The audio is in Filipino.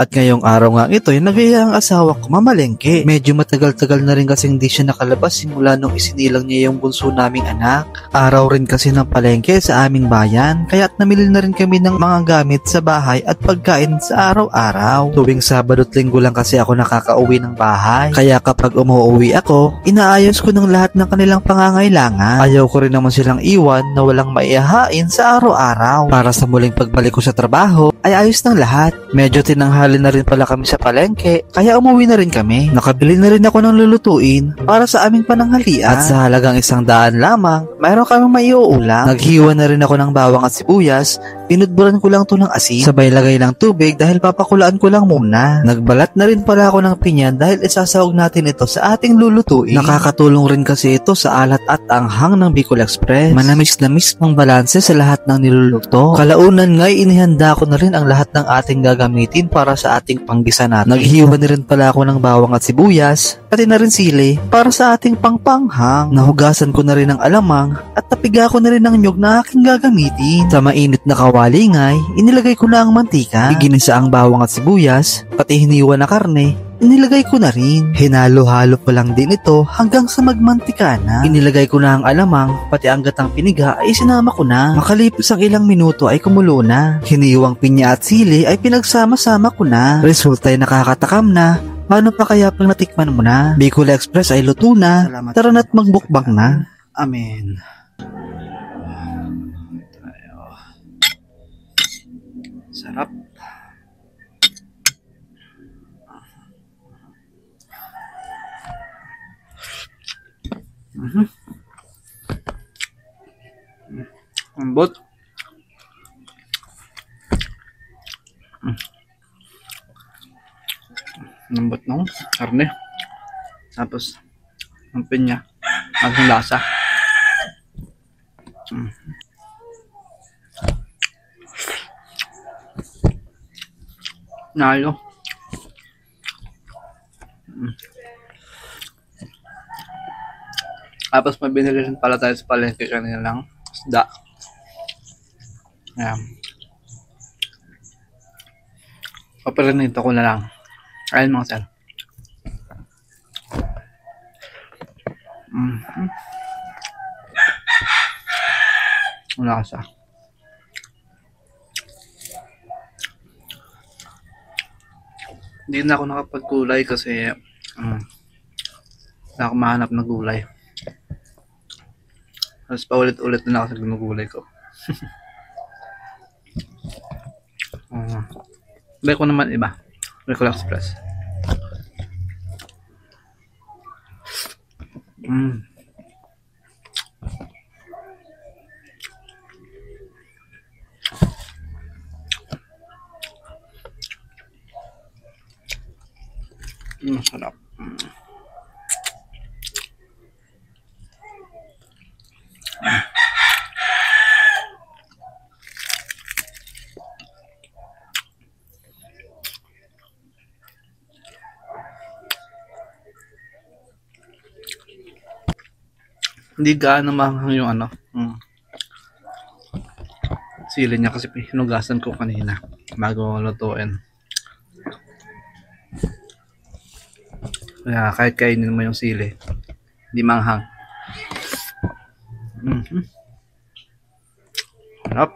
At ngayong araw nga ito, nagaya ang asawa ko mamalengke. Medyo matagal-tagal na rin kasi hindi siya nakalabas simula nung isinilang niya yung bunso naming anak. Araw rin kasi ng palengke sa aming bayan, kaya't namili na rin kami ng mga gamit sa bahay at pagkain sa araw-araw. Tuwing Sabado at Linggo lang kasi ako nakakauwi ng bahay, kaya kapag umuwi ako, inaayos ko ng lahat ng kanilang pangangailangan. Ayaw ko rin naman silang iwan na walang maihahain sa araw-araw. Para sa muling pagbalik ko sa trabaho, ay ayos ng lahat. Medyo tinanghali na rin pala kami sa palengke, kaya umuwi na rin kami. Nakabili na rin ako ng lulutuin para sa aming pananghalian. At sa halagang 100 lamang, mayroon kaming maiuulam. Naghiwa na rin ako ng bawang at sibuyas. Pinudburan ko lang to ng asin, sabay lagay ng tubig dahil papakulaan ko lang muna. Nagbalat na rin pala ako ng pinyan dahil isasawag natin ito sa ating lulutuin. Nakakatulong rin kasi ito sa alat at anghang ng Bicol Express. Manamis na mismong balanse sa lahat ng niluluto. Kalaunan nga'y inihanda ko na rin ang lahat ng ating gagamitin para sa ating panggisa natin. Naghiwa na rin pala ako ng bawang at sibuyas, pati na rin sili para sa ating pangpanghang. Nahugasan ko na rin ang alamang at napiga ko na rin ang nyog na aking gagamitin. Sa mainit na kawalingay, inilagay ko na ang mantika, ginisa ang bawang at sibuyas, pati hiniwa na karne, inilagay ko na rin. Hinalo-halo pa lang din ito hanggang sa magmantika na. Inilagay ko na ang alamang, pati ang gatang piniga ay sinama ko na. Makalipas ang ilang minuto ay kumulo na. Hiniwang pinya at sili ay pinagsama-sama ko na. Resulta ay nakakatakam na. Paano pa kaya pang natikman mo na? Bicol Express ay luto na. Tara na't magbukbang na. Amen. Sarap. Ambot. Ambot ng karne. Tapos ang pinya. At ang lasa. Nalo. Tapos may binili rin pala tayo sa palengke kanina lang. Isda. Ayan. Paparinito ko na lang. Ayun mga sir. Wala ka sa. Hindi na ako nakapagkulay kasi na ako mahanap ng gulay. Tapos paulit-ulit na ako sa ginugulay ko. Bay ko naman iba. Bicol Express. Masarap. Hindi gaano mahanghang yung sili niya kasi hinugasan ko kanina bago lutuin. Kaya kahit kainin mo yung sili, hindi manghang. Harap.